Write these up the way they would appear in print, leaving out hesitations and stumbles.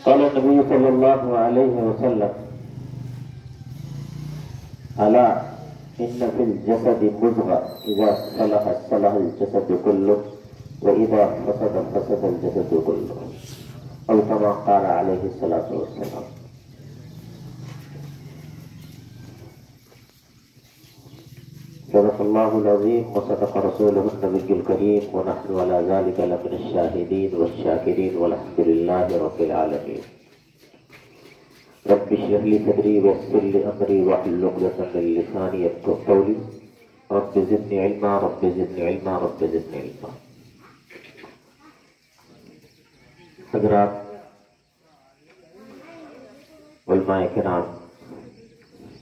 قال النبي صلى الله عليه وسلم ألا إن في الجسد مضغة إذا صلحت صلح الجسد كله وإذا فسد الجسد كله أو كما قال عليه الصلاة والسلام. صدق الله العظيم وصدق رسوله النبي الكريم ونحن على ذلك لمن الشاهدين والشاكرين والحمد لله رب العالمين. رب اشرح لي صدري ويسر لي امري واحلل عقدة من لساني يفقهوا قولي. رب زدني علما رب زدني علما رب زدني علما. حضرات علماء کرام،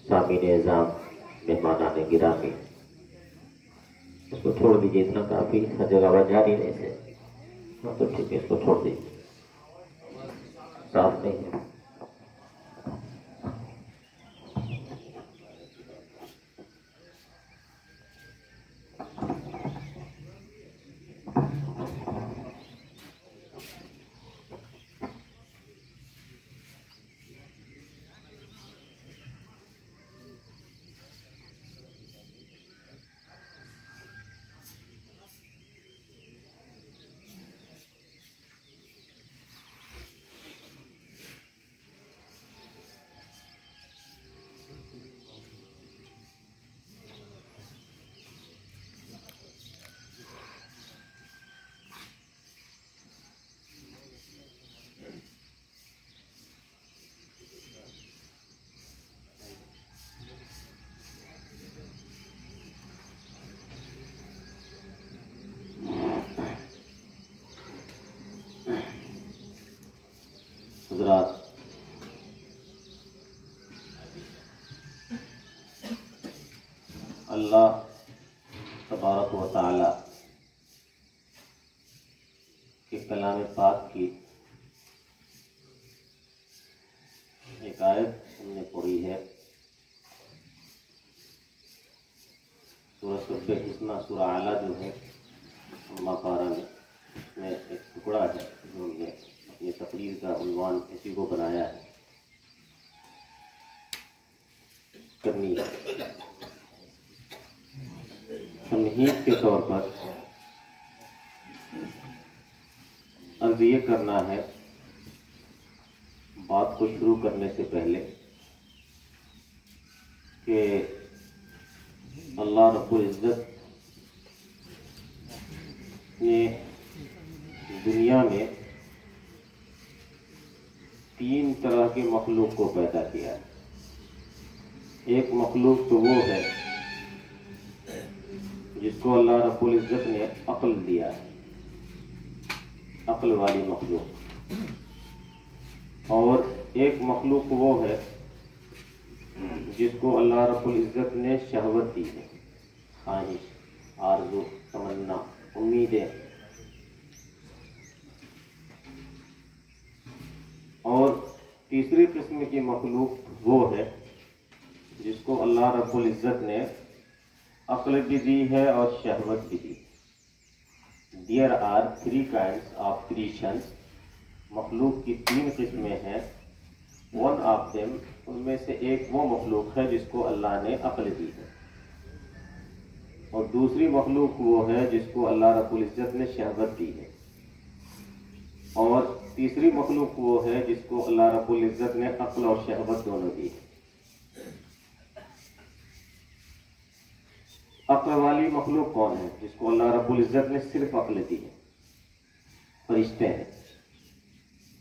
سامعین اعظام، مہمانان گرامی، اس کو چھوڑ دیجیے، اتنا کافی ہر جگہ آواز جا رہی ہے اسے. ہاں تو ٹھیک ہے، اس کو چھوڑ دیجیے، صاف نہیں ہے. حضرات، اللہ تبارک و تعالی کے کلام پاک کی ایک آیت ہم نے پڑھی ہے، سورہ سبح حسنہ، سورہ اعلیٰ جو ہے اما پارہ میں، اس میں ایک ٹکڑا ہے جو ہم نے یہ تقریر کا عنوان اسی کو بنایا ہے، کرنی ہے. تمہید کے طور پر عرض یہ کرنا ہے بات کو شروع کرنے سے پہلے کہ اللہ رب العزت نے دنیا میں 3 طرح کے مخلوق کو پیدا کیا ہے. ایک مخلوق تو وہ ہے جس کو اللہ رب العزت نے عقل دیا ہے، عقل والی مخلوق. اور ایک مخلوق وہ ہے جس کو اللہ رب العزت نے شہوت دی ہے، خواہش، آرزو، تمنا، امیدیں. اور تیسری قسم کی مخلوق وہ ہے جس کو اللہ رب العزت نے عقل بھی دی ہے اور شہوت بھی دی. There are 3 kinds of creations. مخلوق کی 3 قسمیں ہیں. One of them، ان میں سے ایک وہ مخلوق ہے جس کو اللہ نے عقل دی ہے، اور دوسری مخلوق وہ ہے جس کو اللہ رب العزت نے شہوت دی ہے، اور تیسری مخلوق وہ ہے جس کو اللہ رب العزت نے عقل اور شہوت دونوں دی ہے. عقل والی مخلوق کون ہے؟ جس کو اللہ رب العزت نے صرف عقل دی ہے. فرشتے ہیں،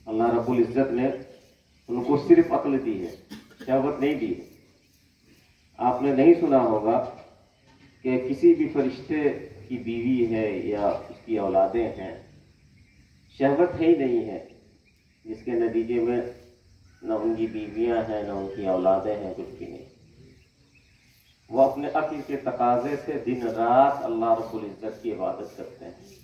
اللہ رب العزت نے ان کو صرف عقل دی ہے، شہوت نہیں دی ہے. آپ نے نہیں سنا ہوگا کہ کسی بھی فرشتے کی بیوی ہے یا اس کی اولادیں ہیں، شہوت ہی نہیں ہے، جس کے نتیجے میں نہ ان کی بیویاں ہیں نہ ان کی اولادیں ہیں، کچھ بھی نہیں. وہ اپنے عقل کے تقاضے سے دن رات اللہ رب العزت کی عبادت کرتے ہیں.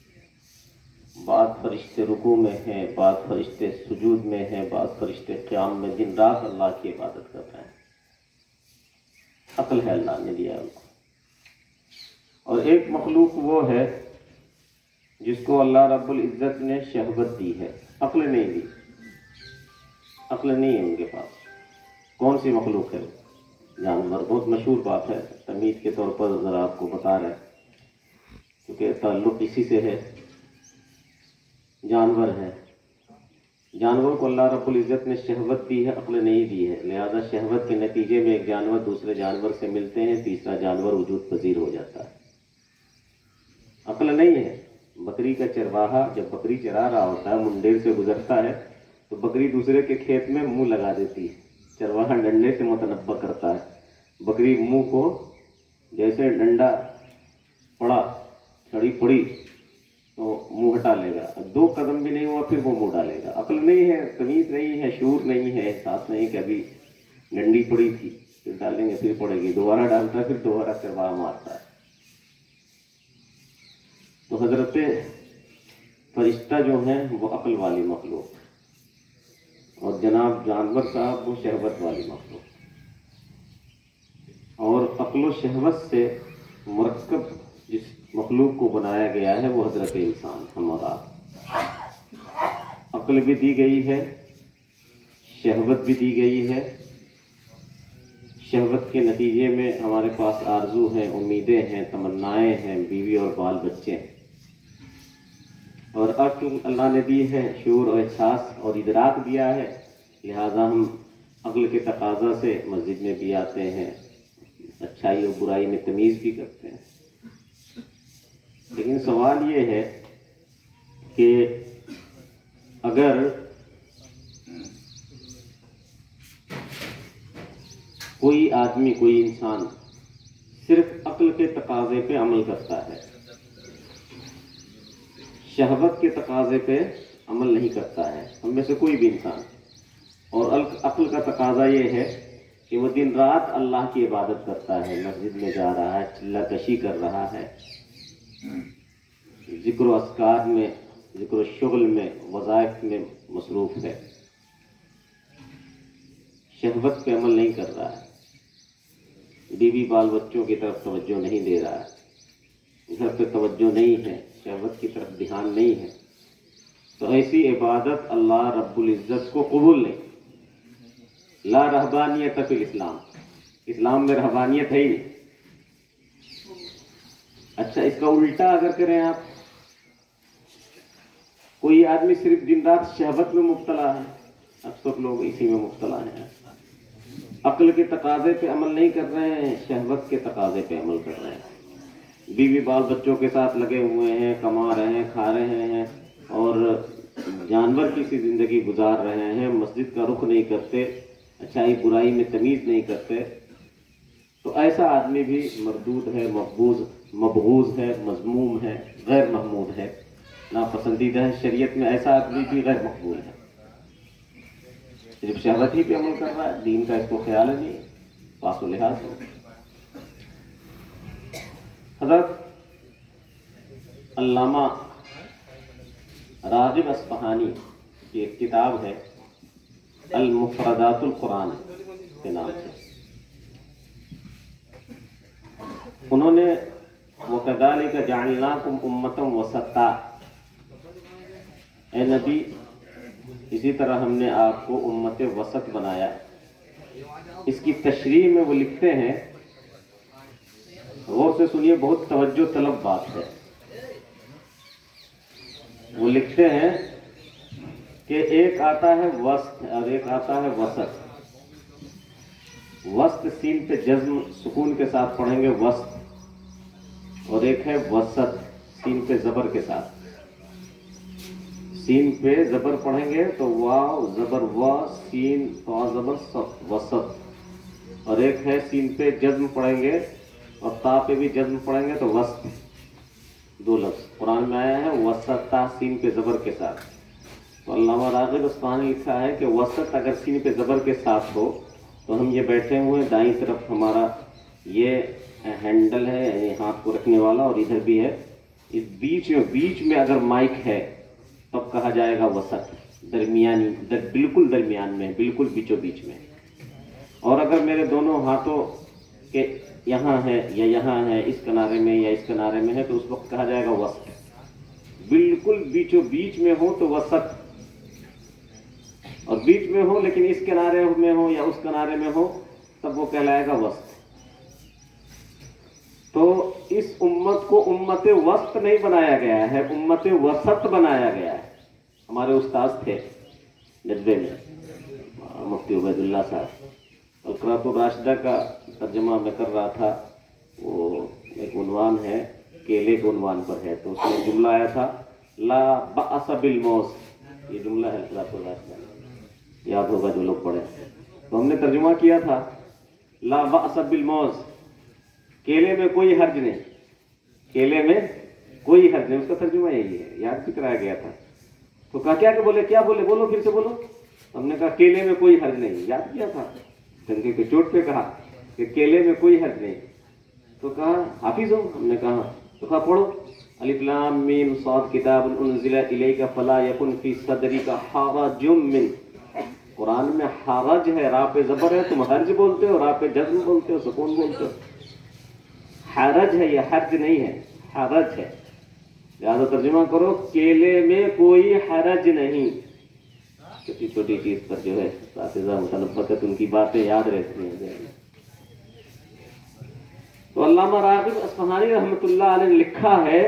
بعض فرشتے رکوع میں ہیں، بعض فرشتے سجود میں ہیں، بعض فرشتے قیام میں دن رات اللہ کی عبادت کر رہے ہیں. عقل ہے اللہ نے دیا ان کو. اور ایک مخلوق وہ ہے جس کو اللہ رب العزت نے شہوت دی ہے، عقل نہیں دی. अक्ल नहीं है उनके पास। कौन सी मखलूक है? जानवर। बहुत मशहूर बात है, तमीज़ के तौर पर ज़रा आपको बता रहे हैं, क्योंकि ताल्लुक़ इसी से है। जानवर है, जानवर को अल्लाह रब्बुल इज़्ज़त ने शहवत दी है, अक्ल नहीं दी है। लिहाजा शहवत के नतीजे में एक जानवर दूसरे जानवर से मिलते हैं, तीसरा जानवर वजूद पजीर हो जाता है। अक्ल नहीं है। बकरी का चरवाहा जब बकरी चरा रहा होता है, मुंडेर से गुजरता है, तो बकरी दूसरे के खेत में मुंह लगा देती है। चरवाहा डंडे से मुतनब्बा करता है। बकरी मुंह को जैसे डंडा पड़ा, छड़ी पड़ी, तो मुंह हटा लेगा। 2 कदम भी नहीं हुआ फिर वो मुंह डालेगा। अक्ल नहीं है, तमीज़ नहीं है, शूर नहीं है, एहसास नहीं कि अभी डंडी पड़ी थी, फिर डालेंगे, फिर पड़ेगी, दोबारा डालता है, फिर दोबारा चरवाहा मारता है। तो हजरत फरिश्ता जो हैं वो अक्ल वाली मखलूक, और जनाब जानवर साहब वो शहवत वाली मखलूक। और अक्ल व शहवत से मुरक्कब जिस मखलूक को बनाया गया है वो हजरत इंसान हम और आप। अक्ल भी दी गई है, शहवत भी दी गई है। शहवत के नतीजे में हमारे पास आरजू हैं, उम्मीदें हैं, तमन्नाएं हैं, बीवी और बाल बच्चे हैं। और अक्ल अल्लाह ने दी है, शूर और एहसास और इदराक दिया है। लिहाजा हम अक्ल के तकाजा से मस्जिद में भी आते हैं, अच्छाई और बुराई में तमीज़ भी करते हैं। लेकिन सवाल ये है कि अगर कोई आदमी, कोई इंसान सिर्फ अक्ल के तकाजे पे अमल करता है, शहवत के तकाजे पे अमल नहीं करता है, हम में से कोई भी इंसान, और अक्ल का तकाजा ये है कि वो दिन रात अल्लाह की इबादत करता है, मस्जिद में जा रहा है, चिल्ला कशी कर रहा है, जिक्र अस्कार में, जिक्र शुगल में, वज़ाइफ में मसरूफ़ है, शहवत पे अमल नहीं कर रहा है, बीवी बाल बच्चों की तरफ तवज्जो नहीं दे रहा है, घर पे तवज्जो नहीं है, शहवत की तरफ ध्यान नहीं है, तो ऐसी इबादत अल्लाह रब्बुल इज़्ज़त को कबूल नहीं। ला रहबानियत फिल इस्लाम, इस्लाम में रहबानियत है ही नहीं। अच्छा, इसका उल्टा अगर करें आप, कोई आदमी सिर्फ दिन रात शहवत में मुब्तला है, अब सब लोग इसी में मुब्तला हैं, अक्ल के तकाजे पे अमल नहीं कर रहे हैं, शहवत के तकाजे पे अमल कर रहे हैं, बीवी बाल बच्चों के साथ लगे हुए हैं, कमा रहे हैं, खा रहे हैं, और जानवर की सी जिंदगी गुजार रहे हैं, मस्जिद का रुख नहीं करते, अच्छाई बुराई में तमीज़ नहीं करते, तो ऐसा आदमी भी मरदूद है, मबगूज़ है, मज़मूम है, गैर महमूद है, नापसंदीदा है। शरीयत में ऐसा आदमी भी गैर मकबूल है, सिर्फ शहवत ही पे अमल कर रहा है, दीन का इसको ख्याल नहीं, पासो लिहाज है। हज़रत अल्लामा रागिब अस्फ़हानी की एक किताब है अल-मुफ़रदातुल कुरान के नाम से, उन्होंने वकज़ालिका जअलनाकुम उम्मतन वसत्ता, ए नबी इसी तरह हमने आपको उम्मत वसत बनाया। इसकी तशरीह में वो लिखते हैं, गौर से सुनिए, बहुत तवज्जो तलब बात है। वो लिखते हैं कि एक आता है वस्त और एक आता है वसत। वस्त सीन पे जज्म सुकून के साथ पढ़ेंगे वस्त, और एक है वसत सीन पे जबर के साथ। सीन पे जबर पढ़ेंगे तो वाव जबर व, सीन तो जबर सफ, वसत। और एक है सीन पे जज्म पढ़ेंगे और ता पे भी जज्म पढ़ेंगे तो वस्त। 2 लफ्ज कुरान में आया है, वसता सीन पे जबर के साथ। तो अल्लामा रागिब अस्फ़हानी ने लिखा है कि वसत अगर सीन पे जबर के साथ हो तो हम ये बैठे हुए, दाईं तरफ हमारा ये हैंडल है, ये हाथ को रखने वाला, और इधर भी है, इस बीच में अगर माइक है तब कहा जाएगा वसत, दरमियानी, बिल्कुल दरमियान में, बिल्कुल बीचों बीच में। और अगर मेरे दोनों हाथों के यहाँ है या यहाँ है, इस किनारे में या इस किनारे में है, तो उस वक्त कहा जाएगा वसत। बिल्कुल बीचों बीच में हो तो वसत, اور بیچ میں ہو لیکن اس کنارے میں ہو یا اس کنارے میں ہو تب وہ کہلائے گا وسط۔ تو اس امت کو امت وسط نہیں بنایا گیا ہے، امت وسط بنایا گیا ہے۔ ہمارے استاذ تھے ندوے میں مفتی عبید اللہ صاحب، القراۃ الراشدہ کا ترجمہ میں کر رہا تھا، وہ ایک عنوان ہے، کیلے کے عنوان پر ہے، تو اس میں جملہ آیا تھا لا بأس بالموز، یہ جملہ ہے القراۃ الراشدہ، یاد ہوگا جو لوگ پڑھے، تو ہم نے ترجمہ کیا تھا لا بأس بالموز، کیلے میں کوئی حرج نہیں، کیلے میں کوئی حرج نہیں، اس کا ترجمہ یہی ہے، یاد بھی کرایا گیا تھا۔ تو کہا کیا کہ بولے، کیا بولے، بولو پھر سے بولو۔ ہم نے کہا کیلے میں کوئی حرج نہیں، یاد کیا تھا، ڈنڈے کے چوٹ پہ کہا کہ کیلے میں کوئی حرج نہیں۔ تو کہا حافظ ہو، ہم نے کہا، تو کہا پڑھو الف لام میم صاد کتاب انزل الیک فلا یکن فی صدرک حرج من، قرآن میں حرج ہے، را پہ زبر ہے، تم حرج بولتے ہو، را پہ جزم بولتے ہو، سکون بولتے ہو، حرج ہے، یہ حرج نہیں ہے، حرج ہے، لہذا ترجمہ کرو کیلے میں کوئی حرج نہیں۔ چھوٹی چھوٹی چیز پر جو ہے اساتذہ متنبت ان کی باتیں یاد رہتی ہیں۔ تو علامہ راغب اصفہانی رحمۃ اللہ علیہ نے لکھا ہے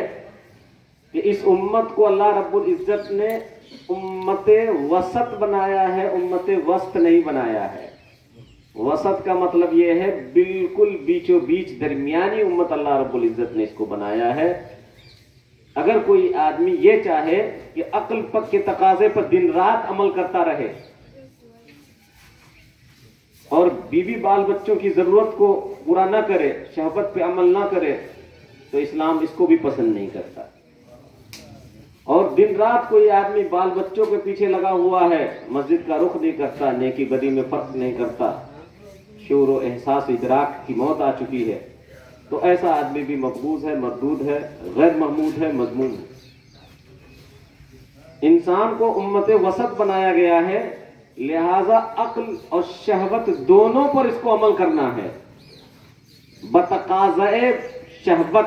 کہ اس امت کو اللہ رب العزت نے امت وسط بنایا ہے، امت وسط نہیں بنایا ہے۔ وسط کا مطلب یہ ہے بالکل بیچو بیچ درمیانی امت اللہ رب العزت نے اس کو بنایا ہے۔ اگر کوئی آدمی یہ چاہے کہ عقل پک کے تقاضے پر دن رات عمل کرتا رہے اور بیوی بال بچوں کی ضرورت کو پورا نہ کرے، شہوت پہ عمل نہ کرے، تو اسلام اس کو بھی پسند نہیں کرتا۔ اور دن رات کوئی آدمی بال بچوں کے پیچھے لگا ہوا ہے، مسجد کا رخ نہیں کرتا، نیکی بدی میں فرق نہیں کرتا، شعور و احساس ادراک کی موت آ چکی ہے، تو ایسا آدمی بھی مقبوض ہے، مردود ہے، غیر محمود ہے، مذموم ہے۔ انسان کو امت وسط بنایا گیا ہے، لہذا عقل اور شہوت دونوں پر اس کو عمل کرنا ہے۔ بتقاضائے شہوت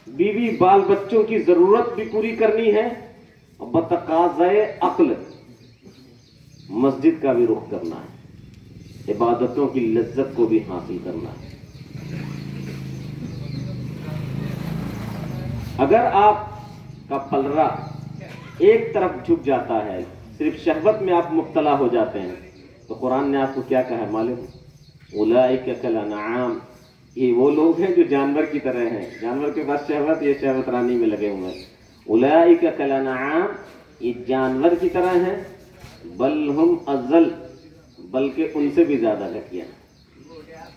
بیوی بال بچوں کی ضرورت بھی پوری کرنی ہے، اور بتقاضائے عقل مسجد کا بھی رخ کرنا ہے، عبادتوں کی لذت کو بھی حاصل کرنا ہے۔ اگر آپ کا پلرا ایک طرف جھک جاتا ہے، صرف شہوت میں آپ مبتلا ہو جاتے ہیں، تو قرآن نے آپ کو کیا کہا ہے معلوم؟ اولئک کالانعام، یہ وہ لوگ ہیں جو جانور کی طرح ہیں، جانور کے پاس شہوت، یہ شہوت رانی میں لگے ہوئے ہیں۔ اولئک کالانعام، یہ جانور کی طرح ہیں، بل ہم اضل، بلکہ ان سے بھی زیادہ گھٹیا۔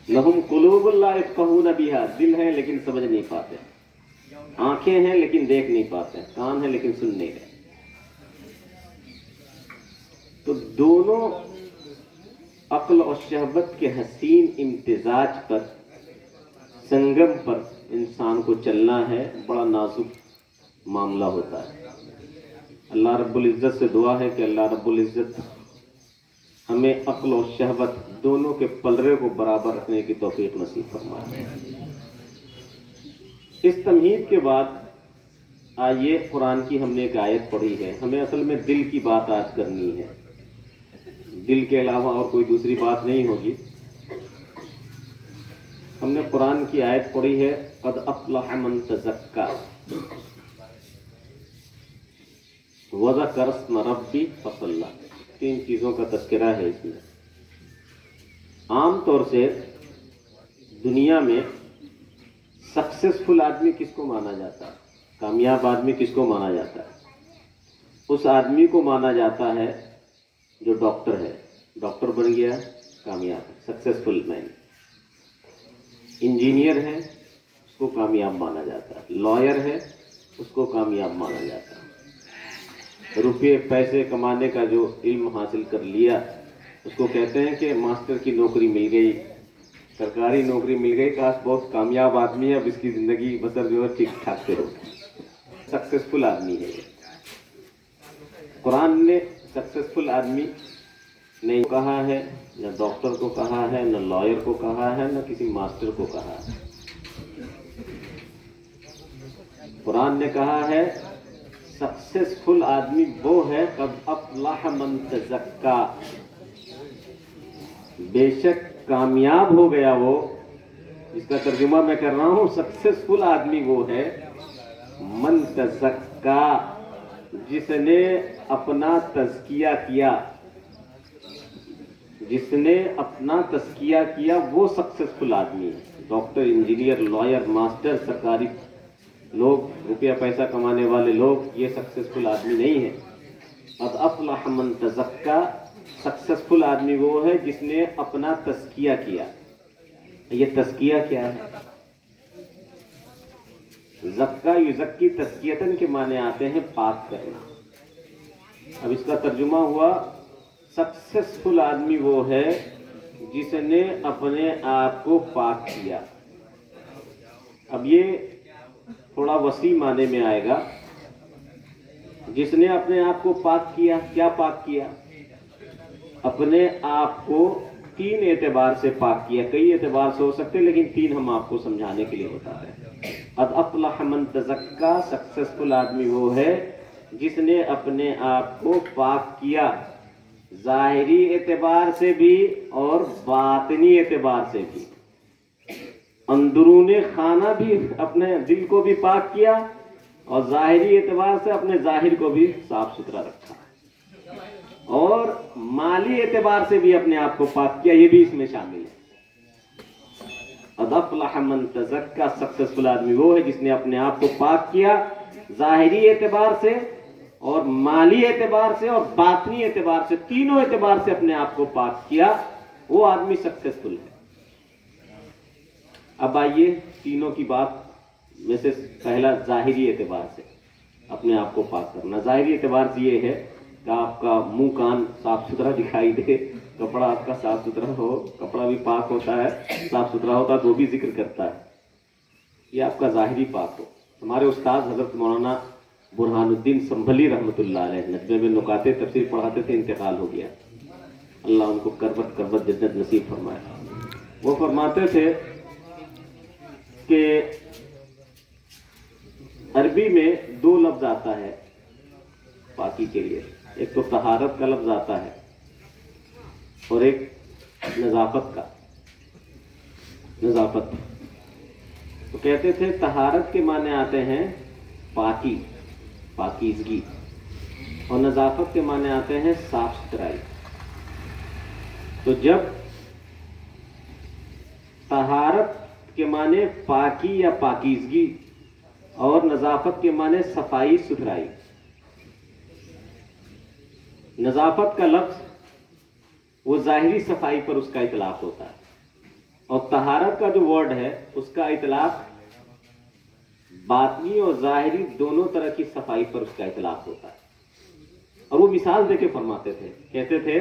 لہم قلوب لا یفقہون بہا، دل ہے لیکن سمجھ نہیں پاتے، آنکھیں ہیں لیکن دیکھ نہیں پاتے، کان ہیں لیکن سن نہیں رہے۔ تو دونوں عقل اور شہوت کے حسین امتزاج پر، سنگم پر انسان کو چلنا ہے، بڑا نازک معاملہ ہوتا ہے۔ اللہ رب العزت سے دعا ہے کہ اللہ رب العزت ہمیں عقل اور شہوت دونوں کے پلرے کو برابر رکھنے کی توفیق نصیب فرمائے۔ اس تمہید کے بعد آئیے، قرآن کی ہم نے ایک آیت پڑھی ہے، ہمیں اصل میں دل کی بات آج کرنی ہے، دل کے علاوہ اور کوئی دوسری بات نہیں ہوگی۔ ہم نے قرآن کی آیت پڑھی ہے قد افلح من تزکا وذکر اسم ربی فصلی، تین چیزوں کا تذکرہ ہے اس میں۔ عام طور سے دنیا میں سکسیسفل آدمی کس کو مانا جاتا ہے؟ کامیاب آدمی کس کو مانا جاتا ہے؟ اس آدمی کو مانا جاتا ہے جو ڈاکٹر ہے، ڈاکٹر بن گیا کامیاب ہے، سکسیسفل مین۔ انجینئر ہے، اس کو کامیاب مانا جاتا ہے۔ لائر ہے، اس کو کامیاب مانا جاتا ہے۔ روپے پیسے کمانے کا جو علم حاصل کر لیا، اس کو کہتے ہیں کہ ماسٹر کی نوکری مل گئی، سرکاری نوکری مل گئی، کاش بہت کامیاب آدمی ہے، اب اس کی زندگی بسر جو ہے ٹھیک ٹھاک سے ہو، سکسیسفل آدمی ہے یہ۔ قرآن نے سکسیسفل آدمی نہیں کہا ہے، نہ ڈاکٹر کو کہا ہے، نہ لائر کو کہا ہے، نہ کسی ماسٹر کو کہا ہے۔ قرآن نے کہا ہے سکسیسفل آدمی وہ ہے قد افلح अफ़लह मन तज़क्का, बेशक कामयाब हो गया वो, इसका तर्जुमा मैं कर रहा हूं, सक्सेसफुल आदमी वो है मन तज़क्का, जिसने अपना तज़किया किया, जिसने अपना तज़किया किया वो सक्सेसफुल आदमी है। डॉक्टर, इंजीनियर, लॉयर, मास्टर, सरकारी लोग, रुपया पैसा कमाने वाले लोग, ये सक्सेसफुल आदमी नहीं है। अब अफ़लह मन तज़क्का, सक्सेसफुल आदमी वो है जिसने अपना तज़किया किया। ये तज़किया क्या है? ज़क्का युज़क्की तज़कियतन के माने आते हैं पाक करना। अब इसका तर्जुमा हुआ, सक्सेसफुल आदमी वो है जिसने अपने आप को पाक किया। अब ये थोड़ा वसी माने में आएगा। जिसने अपने आप को पाक किया, क्या पाक किया? अपने आप को तीन एतबार से पाक किया। कई एतबार से हो सकते, लेकिन तीन हम आपको समझाने के लिए बता रहे हैं। अब अफ़लह मन तज़क्का, सक्सेसफुल आदमी वो है जिसने अपने आप को पाक किया, ज़ाहिरी एतबार से भी और बातिनी एतबार से भी। अंदरूनी खाना भी, अपने दिल को भी पाक किया, और ज़ाहिरी एतबार से अपने ज़ाहिर को भी साफ सुथरा रखा, और माली एतबार से भी अपने आप को पाक किया, ये भी इसमें शामिल है। अफ़लह मन तज़क्का, सक्सेसफुल आदमी वो है जिसने अपने आप को पाक किया, ज़ाहिरी एतबार से और माली एतबार से और बातनी एतबार से, तीनों एतबार से अपने आप को पाक किया, वो आदमी सक्सेसफुल है। अब आइए तीनों की बात में से पहला ज़ाहिरी एतबार से अपने आप को पाक करना। ज़ाहिरी एतबार से ये है कि आपका मुंह कान साफ सुथरा दिखाई दे, कपड़ा आपका साफ सुथरा हो, कपड़ा भी पाक होता है, साफ सुथरा होता है तो भी जिक्र करता है, ये आपका ज़ाहिरी पाक हो। हमारे उस्ताद हज़रत मौलाना बुरहानुद्दीन संभली रहमतुल्लाह अलैह नजमे में नुकाते तफसीर पढ़ाते थे, इंतकाल हो गया, अल्लाह उनको करबत करबत जन्नत नसीब फरमाए। वो फरमाते थे कि अरबी में दो लफ्ज आता है पाकी के लिए, एक तो तहारत का लफ्ज आता है और एक नजाफत का। नजाफत तो कहते थे तहारत के माने आते हैं पाकी, पाकीज़गी, और नजाफत के माने आते हैं साफ सुथराई। तो जब तहारत के माने पाकी या पाकीज़गी और नजाफत के माने सफाई सुथराई, नजाफत का लफ्ज वो जाहिरी सफाई पर उसका इतलाक होता है, और तहारत का जो वर्ड है उसका इतलाक बातनी और जाहिरी दोनों तरह की सफाई पर उसका इतलाक होता है। और वो मिसाल देके फरमाते थे, कहते थे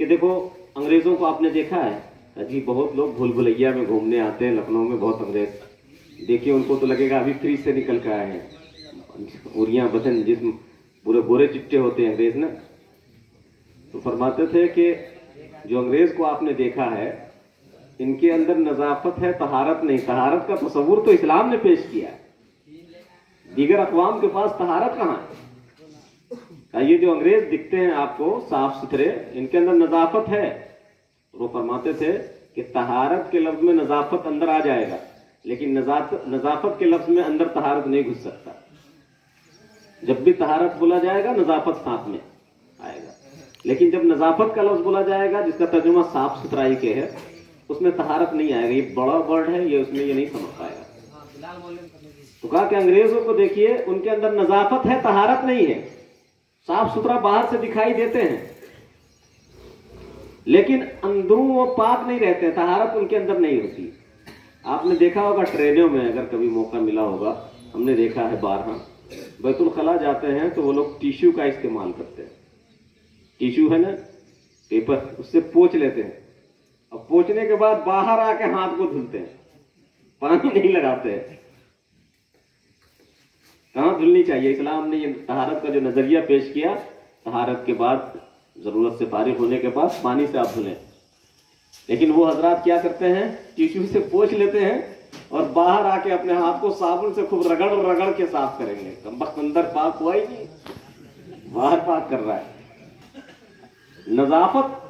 कि देखो अंग्रेजों को आपने देखा है, अजी बहुत लोग भूल भुलैया में घूमने आते हैं, लखनऊ में बहुत अंग्रेज, देखिए उनको तो लगेगा अभी फ्रीज से निकल कर आए हैं, उरियां बदन जिस्म पूरे गोरे चिट्टे होते हैं अंग्रेज ना। तो फरमाते थे कि जो अंग्रेज को आपने देखा है इनके अंदर नजाफत है, तहारत नहीं। तहारत का तस्वुर तो इस्लाम ने पेश किया है, दीगर अक़वाम के पास तहारत कहाँ है? ये जो अंग्रेज दिखते हैं आपको साफ सुथरे, इनके अंदर नजाफत है। वो फरमाते थे कि तहारत के लफ्ज में नजाफत अंदर आ जाएगा, लेकिन नजाफत के लफ्ज में अंदर तहारत नहीं घुस सकता। जब भी तहारत बोला जाएगा नजाफत साथ में आएगा, लेकिन जब नजाफत का लफ्ज बोला जाएगा जिसका तर्जुमा साफ सुथराई के है, उसमें तहारत नहीं आएगा। ये बड़ा वर्ड है, ये उसमें ये नहीं समझ पाएगा। तो कहा कि अंग्रेजों को देखिए उनके अंदर नजाफत है, तहारत नहीं है, साफ सुथरा बाहर से दिखाई देते हैं लेकिन अंदरों वो पाक नहीं रहते हैं, तहारत उनके अंदर नहीं होती। आपने देखा होगा ट्रेनों में, अगर कभी मौका मिला होगा, हमने देखा है बारहा, बैतुल खला जाते हैं तो वो लोग टिश्यू का इस्तेमाल करते हैं। टिश्यू है ना, पेपर, उससे पोंछ लेते हैं, अब पोंछने के बाद बाहर आके हाथ को धुलते हैं, पानी नहीं लगाते हैं। कहाँ धुलनी चाहिए? इस्लाम ने ये तहारत का जो नजरिया पेश किया, तहारत के बाद जरूरत से फारिग होने के बाद पानी से आप धुलें, लेकिन वो हजरात क्या करते हैं, टिश्यू से पोंछ लेते हैं और बाहर आके अपने हाथ को साबुन से खूब रगड़ रगड़ के साफ करेंगे। कमबख्त अंदर पाक हुआ ही नहीं, بار بار کر رہا ہے. نظافت